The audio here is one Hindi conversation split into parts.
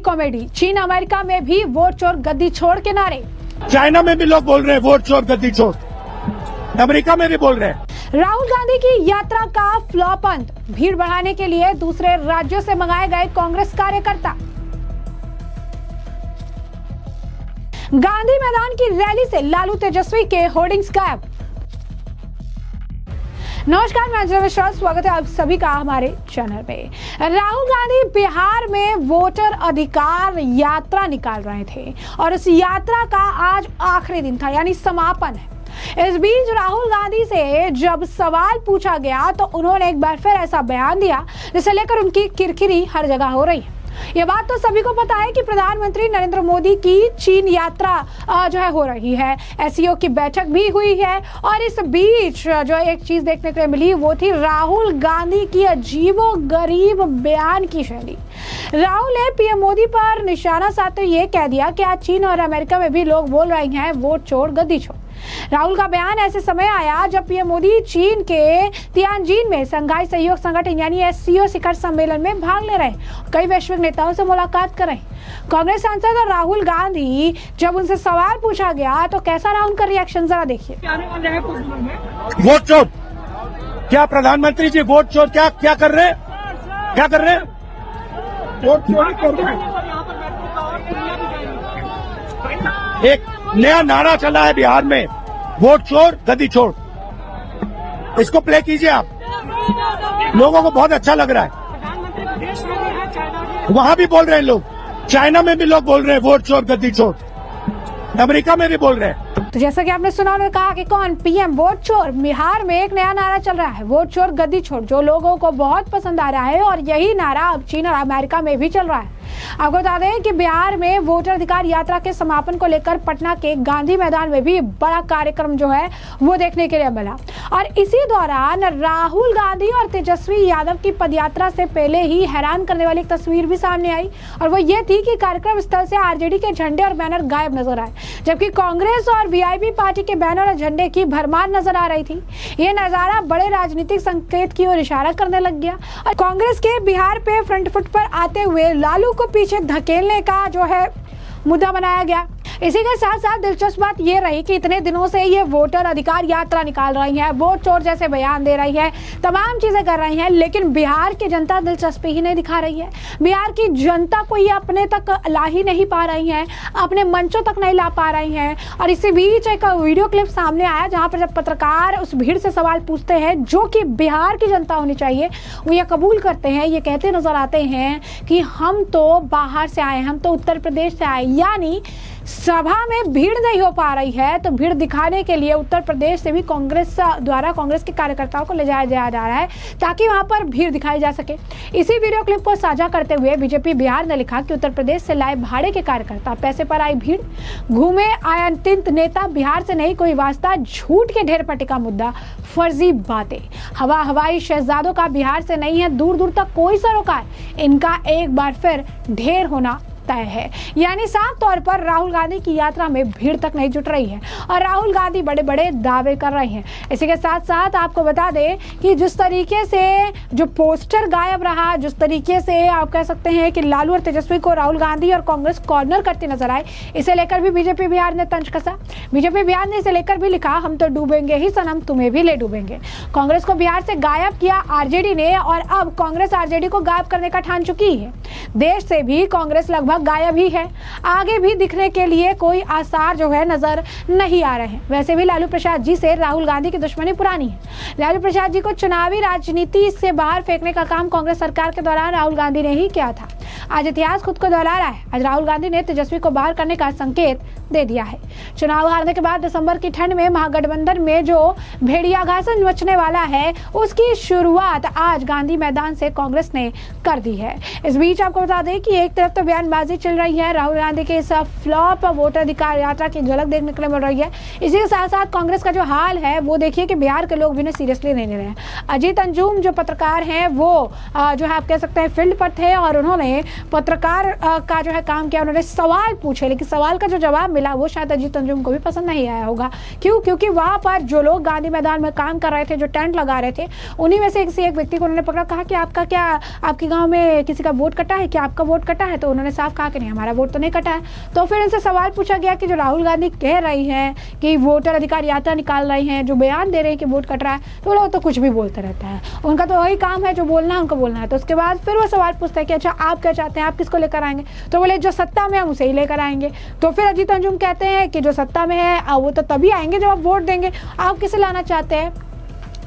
कॉमेडी। चीन अमेरिका में भी वोट चोर गद्दी छोड़ के नारे। चाइना में भी लोग बोल रहे हैं वोट चोर गद्दी छोड़, अमेरिका में भी बोल रहे हैं। राहुल गांधी की यात्रा का फ्लॉप अंत, भीड़ बढ़ाने के लिए दूसरे राज्यों से मंगाए गए कांग्रेस कार्यकर्ता। गांधी मैदान की रैली से लालू तेजस्वी के होर्डिंग्स गायब। नमस्कार, मैं अंजना मिश्रा, स्वागत है आप सभी का हमारे चैनल पे। राहुल गांधी बिहार में वोटर अधिकार यात्रा निकाल रहे थे और इस यात्रा का आज आखिरी दिन था, यानी समापन है। इस बीच राहुल गांधी से जब सवाल पूछा गया तो उन्होंने एक बार फिर ऐसा बयान दिया जिसे लेकर उनकी किरकिरी हर जगह हो रही है। ये बात तो सभी को पता है कि प्रधानमंत्री नरेंद्र मोदी की चीन यात्रा जो है हो रही है, एससीओ की बैठक भी हुई है और इस बीच जो एक चीज देखने को मिली वो थी राहुल गांधी की अजीबोगरीब बयान की शैली। राहुल ने पीएम मोदी पर निशाना साधते ये कह दिया कि आज चीन और अमेरिका में भी लोग बोल रहे हैं वोट चोर गद्दी छोड़। राहुल का बयान ऐसे समय आया जब पीएम मोदी चीन के तियानजिन में संघाई सहयोग संगठन यानी एससीओ शिखर सम्मेलन में भाग ले रहे, कई वैश्विक नेताओं से मुलाकात कर रहे। कांग्रेस सांसद और राहुल गांधी जब उनसे सवाल पूछा गया तो कैसा रहा उनका रिएक्शन, जरा देखिए। वोट चोर, क्या प्रधानमंत्री जी वोट चोर क्या कर रहे हैं, क्या कर रहे हैं? वोट चोरी कर रहे हैं। एक नया नारा चला है बिहार में, वोट चोर गद्दी छोड़। इसको प्ले कीजिए आप, लोगों को बहुत अच्छा लग रहा है। वहां भी बोल रहे हैं लोग, चाइना में भी लोग बोल रहे हैं वोट चोर गद्दी छोड़, अमेरिका में भी बोल रहे हैं। तो जैसा कि आपने सुना, उन्होंने कहा कि कौन पीएम वोट चोर। बिहार में एक नया नारा चल रहा है, वोट चोर गद्दी छोड़, जो लोगों को बहुत पसंद आ रहा है और यही नारा अब चीन और अमेरिका में भी चल रहा है। आपको बता दें कि बिहार में वोटर अधिकार यात्रा के समापन को लेकर पटना के गांधी मैदान में भी बड़ा कार्यक्रम जो है वो देखने के लिए मिला और इसी दौरान राहुल गांधी और तेजस्वी यादव की पदयात्रा से पहले ही हैरान करने वाली एक तस्वीर भी सामने आई और वो ये थी कि कार्यक्रम स्थल से आरजेडी के झंडे और बैनर गायब नजर आए, जबकि कांग्रेस और वीआईपी पार्टी के बैनर और झंडे की भरमार नजर आ रही थी। यह नजारा बड़े राजनीतिक संकेत की ओर इशारा करने लग गया और कांग्रेस के बिहार पे फ्रंट फुट पर आते हुए लालू को पीछे धकेलने का जो है मुद्दा बनाया गया। इसी के साथ साथ दिलचस्प बात ये रही कि इतने दिनों से ये वोटर अधिकार यात्रा निकाल रही है, वोट चोर जैसे बयान दे रही है, तमाम चीजें कर रही हैं, लेकिन बिहार की जनता दिलचस्पी ही नहीं दिखा रही है। बिहार की जनता को ये अपने तक ला ही नहीं पा रही है, अपने मंचों तक नहीं ला पा रही हैं। और इसी बीच एक वीडियो क्लिप सामने आया जहां पर जब पत्रकार उस भीड़ से सवाल पूछते हैं जो कि बिहार की जनता होनी चाहिए, वो ये कबूल करते हैं, ये कहते नजर आते हैं कि हम तो बाहर से आए, हम तो उत्तर प्रदेश से आए। यानी सभा में भीड़ नहीं हो पा रही है तो भीड़ दिखाने के लिए उत्तर प्रदेश से भी कांग्रेस द्वारा कांग्रेस के कार्यकर्ताओं को ले जाया जा रहा है ताकि वहां पर भीड़ दिखाई जा सके। इसी वीडियो क्लिप को साझा करते हुए बीजेपी बिहार ने लिखा कि उत्तर प्रदेश से लाए भाड़े के कार्यकर्ता, पैसे पर आई भीड़, घूमे आयंतित नेता, बिहार से नहीं कोई वास्ता, झूठ के ढेर पट्टी का मुद्दा, फर्जी बातें, हवाई शहजादों का बिहार से नहीं है दूर दूर तक कोई सरोकार, इनका एक बार फिर ढेर होना तय है। यानी साफ तौर पर राहुल गांधी की यात्रा में भीड़ तक नहीं जुट रही है और राहुल गांधी बड़े बड़े दावे कर रहे हैं। इसी के साथ साथ आपको बता दें कि जिस तरीके से जो पोस्टर गायब रहा, जिस तरीके से आप कह सकते हैं कि लालू और तेजस्वी को राहुल गांधी और कांग्रेस कॉर्नर करते नजर आए, इसे लेकर भी बीजेपी बिहार ने तंज कसा। बीजेपी बिहार ने इसे लेकर भी लिखा, हम तो डूबेंगे ही सनम, तुम्हें भी ले डूबेंगे। कांग्रेस को बिहार से गायब किया आरजेडी ने और अब कांग्रेस आरजेडी को गायब करने का ठान चुकी है। देश से भी कांग्रेस लगभग गायब ही है, आगे भी दिखने के लिए कोई आसार जो है नजर नहीं आ रहे हैं। वैसे भी लालू प्रसाद जी से राहुल गांधी की दुश्मनी पुरानी है। लालू प्रसाद जी को चुनावी राजनीति से बाहर फेंकने का काम कांग्रेस सरकार के दौरान राहुल गांधी ने ही किया था। आज इतिहास खुद को दोहरा रहा है। आज राहुल गांधी ने तेजस्वी को बाहर करने का संकेत दे दिया है। चुनाव हारने के बाद दिसंबर की ठंड में महागठबंधन में जो भेड़िया घासन मचने वाला है उसकी शुरुआत आज गांधी मैदान से कांग्रेस ने कर दी है। इस बीच आपको बता दें कि एक तरफ तो बयानबाजी चल रही है, राहुल गांधी के इस फ्लॉप वोटर अधिकार यात्रा की झलक देखने को मिल रही है। इसी के साथ साथ कांग्रेस का जो हाल है वो देखिए कि बिहार के लोग भी सीरियसली नहीं ले रहे हैं। अजीत अंजुम जो पत्रकार हैं वो जो है आप कह सकते हैं फील्ड पर थे और उन्होंने पत्रकार का जो है काम किया, उन्होंने सवाल पूछे, लेकिन सवाल का जो जवाब मिला वो शायद अजीत अंजुम को भी पसंद नहीं आया होगा। क्यों? क्योंकि वहाँ पर जो लोग गांधी मैदान में काम कर रहे थे, जो टेंट लगा रहे थे, उन्हीं में से एक व्यक्ति को उन्होंने पकड़ा, कहा कि आपके गाँव में किसी का वोट कटा है क्या? आपका वोट कटा है? तो उन्होंने साफ कहा कि नहीं, हमारा वोट तो नहीं कटा है। तो फिर इनसे सवाल पूछा गया कि जो राहुल गांधी कह रही हैं कि वोटर अधिकार यात्रा निकाल रही हैं, जो बयान दे रहे हैं कि वोट कट रहा है, तो लोग तो कुछ भी बोलते रहता है, उनका तो वही काम है, जो बोलना है उनको बोलना है। तो उसके बाद फिर वो सवाल पूछता है कि अच्छा आप क्या चाहते हैं, आप किसको लेकर आएंगे? तो बोले जो सत्ता में हम उसे ही लेकर आएंगे। तो फिर अजीत अंजुम कहते हैं कि जो सत्ता में है वो तो तभी आएंगे जब आप वोट देंगे, आप किसे लाना चाहते हैं?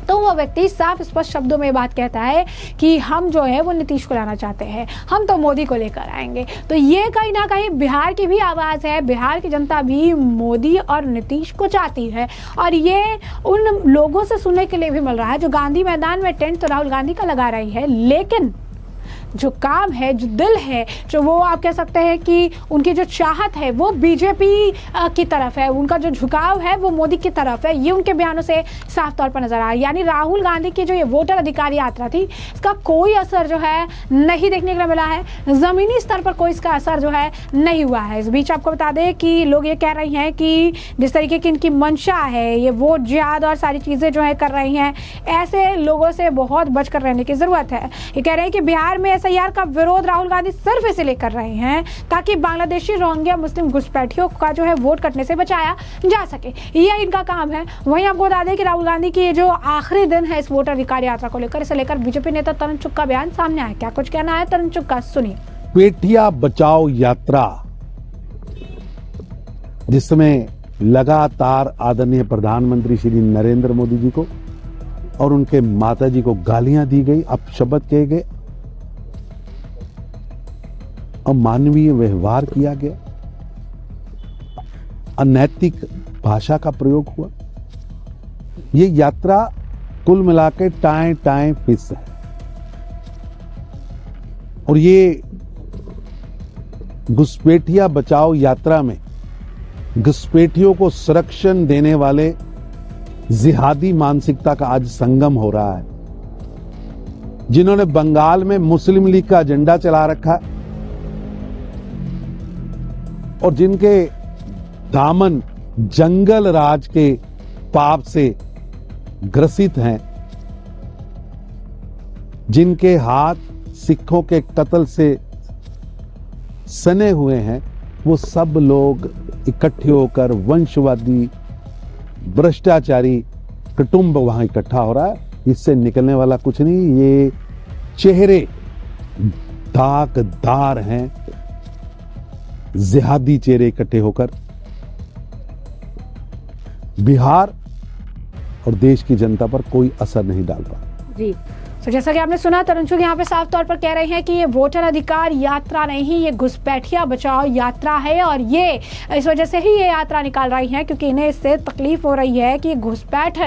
तो वो व्यक्ति साफ स्पष्ट शब्दों में बात कहता है कि हम जो है वो नीतीश को लाना चाहते हैं, हम तो मोदी को लेकर आएंगे। तो ये कहीं ना कहीं बिहार की भी आवाज़ है, बिहार की जनता भी मोदी और नीतीश को चाहती है, और ये उन लोगों से सुनने के लिए भी मिल रहा है जो गांधी मैदान में टेंट तो राहुल गांधी का लगा रही है, लेकिन जो काम है, जो दिल है, जो वो आप कह सकते हैं कि उनकी जो चाहत है वो बीजेपी की तरफ है, उनका जो झुकाव है वो मोदी की तरफ है। ये उनके बयानों से साफ तौर पर नजर आ रहा है। यानी राहुल गांधी की जो ये वोटर अधिकार यात्रा थी, इसका कोई असर जो है नहीं देखने को मिला है, जमीनी स्तर पर कोई इसका असर जो है नहीं हुआ है। इस बीच आपको बता दें कि लोग ये कह रही हैं कि जिस तरीके की इनकी मंशा है, ये वोट जिहाद और सारी चीज़ें जो है कर रही हैं, ऐसे लोगों से बहुत बचकर रहने की ज़रूरत है। ये कह रहे हैं कि बिहार में SIR का विरोध राहुल गांधी सिर्फ इसलिए कर रहे हैं ताकि बांग्लादेशी रोहिंग्या मुस्लिम घुसपैठियों का जो है वोट कटने से बचाया जा सके, ये इनका काम है। वहीं आपको बता दें कि राहुल गांधी की जो आखिरी दिन है इस वोटर अधिकार यात्रा को लेकर, इसे लेकर बीजेपी नेता तरुण चुग का बयान सामने आया। क्या कुछ कहना है तरुण चुग का, सुनिए। बेटियां बचाओ यात्रा, जिसमें लगातार आदरणीय प्रधानमंत्री श्री नरेंद्र मोदी जी को और उनके माताजी को गालियां दी गई, अपशब्द कहे गए, अमानवीय व्यवहार किया गया, अनैतिक भाषा का प्रयोग हुआ। ये यात्रा कुल मिलाकर टाएं टाएं फिस है, और ये घुसपैठिया बचाओ यात्रा में घुसपैठियों को संरक्षण देने वाले जिहादी मानसिकता का आज संगम हो रहा है, जिन्होंने बंगाल में मुस्लिम लीग का एजेंडा चला रखा है और जिनके दामन जंगल राज के पाप से ग्रसित हैं, जिनके हाथ सिखों के कत्ल से सने हुए हैं, वो सब लोग इकट्ठे होकर वंशवादी भ्रष्टाचारी कुटुंब वहां इकट्ठा हो रहा है। इससे निकलने वाला कुछ नहीं, ये चेहरे दागदार हैं, जिहादी चेहरे इकट्ठे होकर बिहार और देश की जनता पर कोई असर नहीं डाल पा। जी, तो जैसा कि आपने सुना, तरुण चुग यहाँ पे साफ तौर पर कह रहे हैं कि ये वोटर अधिकार यात्रा नहीं, ये घुसपैठिया बचाओ यात्रा है, और ये इस वजह से ही ये यात्रा निकाल रही हैं क्योंकि इन्हें इससे तकलीफ हो रही है कि घुसपैठ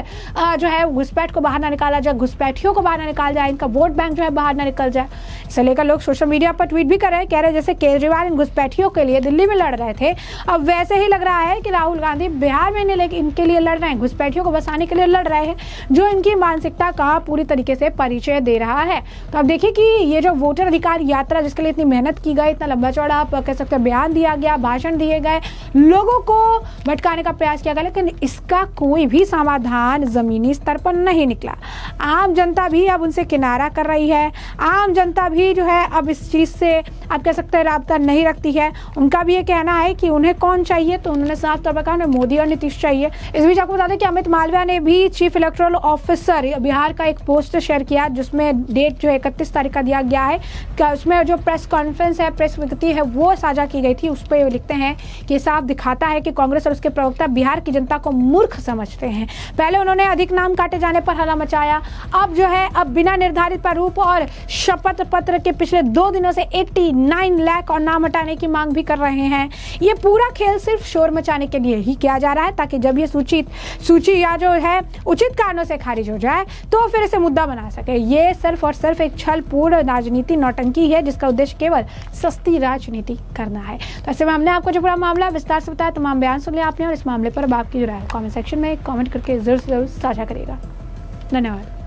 जो है घुसपैठ को बाहर ना निकाला जाए, घुसपैठियों को बाहर ना निकाल जाए, इनका वोट बैंक जो है बाहर ना निकल जाए। इसे लेकर लोग सोशल मीडिया पर ट्वीट भी कर रहे हैं, कह रहे हैं जैसे केजरीवाल इन घुसपैठियों के लिए दिल्ली में लड़ रहे थे, अब वैसे ही लग रहा है कि राहुल गांधी बिहार में नहीं इनके लिए लड़ रहे हैं, घुसपैठियों को बसाने के लिए लड़ रहे हैं, जो इनकी मानसिकता का पूरी तरीके से परिचय दे रहा है। तो अब देखिए कि ये जो वोटर अधिकार यात्रा जिसके लिए इतनी मेहनत की गई, इतना लंबा चौड़ा आप कह सकते हैं बयान दिया गया, भाषण दिए गए, लोगों को भटकाने का प्रयास किया गया, लेकिन इसका कोई भी समाधान जमीनी स्तर पर नहीं निकला। आम जनता भी अब उनसे किनारा कर रही है, आम जनता भी जो है अब इस चीज़ से आप कह सकते हैं राब्ता नहीं रखती है। उनका भी ये कहना है कि उन्हें कौन चाहिए, तो उन्होंने साफ तौर पर कहा उन्हें मोदी और नीतीश चाहिए। इस बीच आपको बता दें कि अमित मालविया ने भी चीफ इलेक्टोरल ऑफिसर बिहार का एक पोस्ट शेयर किया, जिसमें डेट जो 31 तारीख का दिया गया है, उसमें जो प्रेस कॉन्फ्रेंस है, प्रेस विज्ञप्ति है, वो साझा की गई थी। उस पर लिखते हैं कि साफ दिखाता है कि कांग्रेस और उसके प्रवक्ता बिहार की जनता को मूर्ख समझते हैं। पहले उन्होंने अधिक नाम काटे जाने पर हल्ला मचाया, अब जो है अब बिना निर्धारित प्रारूप और शपथ पत्र के पिछले 2 दिनों से 89 लाख और नाम हटाने की मांग भी कर रहे हैं। ये पूरा खेल सिर्फ शोर मचाने के लिए ही किया जा रहा है, ताकि जब ये सूची या जो है उचित कारणों से खारिज हो जाए तो फिर इसे मुद्दा बना सके। ये सिर्फ और सिर्फ एक छलपूर्ण राजनीति नौटंकी है, जिसका उद्देश्य केवल सस्ती राजनीति करना है। तो ऐसे में हमने आपको जो पूरा मामला विस्तार से बताया, तमाम बयान सुन लिया आपने, और इस मामले पर अब आपकी जो राय कमेंट सेक्शन में कमेंट करके जरूर साझा करेगा। धन्यवाद।